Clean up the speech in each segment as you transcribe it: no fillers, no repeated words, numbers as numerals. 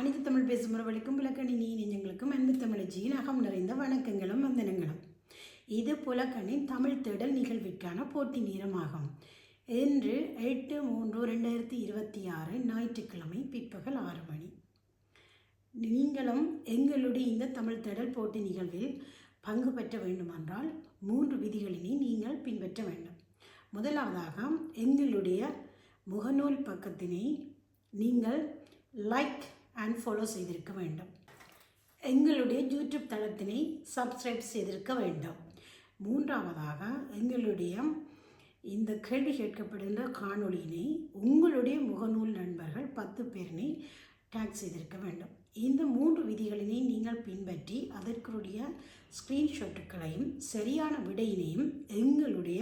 அனைத்து தமிழ் பேசும் உறவுகளுக்கும் புலக்கணினி நெஞ்சங்களுக்கும் அன்பு தமிழச்சியின் அகம் நிறைந்த வணக்கங்களும் வந்தனங்களும். இது புலக்கணின் தமிழ் தேடல் நிகழ்விற்கான போட்டி நேரமாகும். இன்று 8/3/2026 ஞாயிற்றுக்கிழமை பிற்பகல் 6 மணி. நீங்களும் எங்களுடைய இந்த தமிழ் தேடல் போட்டி நிகழ்வில் பங்கு பெற்ற வேண்டுமென்றால் 3 விதிகளினை நீங்கள் பின்பற்ற வேண்டும். முதலாவதாக எங்களுடைய முகநூல் பக்கத்தினை நீங்கள் லைக் அண்ட் ஃபாலோ செய்திருக்க வேண்டும். எங்களுடைய யூடியூப் தளத்தினை சப்ஸ்கிரைப் செய்திருக்க வேண்டும். மூன்றாவதாக எங்களுடைய இந்த கேள்வி கேட்கப்படுகின்ற காணொளியினை உங்களுடைய முகநூல் நண்பர்கள் 10 பேரினை டேக் செய்திருக்க வேண்டும். இந்த 3 விதிகளினை நீங்கள் பின்பற்றி அதற்குரிய ஸ்க்ரீன்ஷாட்டுகளையும் சரியான விடையினையும் எங்களுடைய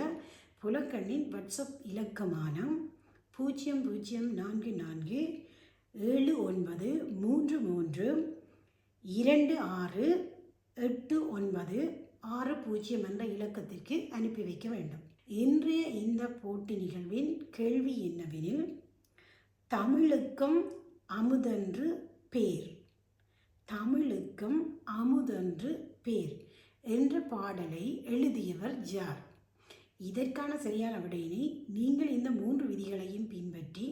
புலக்கண்ணின் வாட்ஸ்அப் இலக்கமான 004433268960 என்ற இலக்கத்திற்கு அனுப்பி வைக்க வேண்டும். இன்றைய இந்த போட்டி நிகழ்வின் கேள்வி என்னவெனில், தமிழுக்கும் அமுதென்று பேர், தமிழுக்கும் அமுதென்று பேர் என்ற பாடலை எழுதியவர் யார்? இதற்கான சரியான விடையினை நீங்கள் இந்த 3 விதிகளையும் பின்பற்றி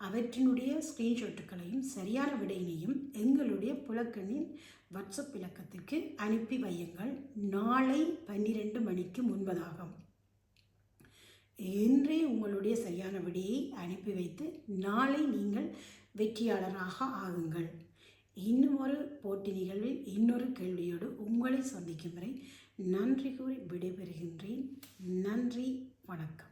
அவற்றினுடைய ஸ்க்ரீன்ஷாட்டுகளையும் சரியான விடையினையும் எங்களுடைய புலக்கண்ணின் வாட்ஸ்அப் இலக்கத்திற்கு அனுப்பி வையுங்கள். நாளை 12 மணிக்கு முன்பதாகும். இன்றே உங்களுடைய சரியான விடையை அனுப்பி வைத்து நாளை நீங்கள் வெற்றியாளராக ஆகுங்கள். இன்னும் ஒரு போட்டி நிகழ்வில் இன்னொரு கேள்வியோடு உங்களை சந்திக்கும் வரை நன்றி கூறி விடைபெறுகின்றேன். நன்றி, வணக்கம்.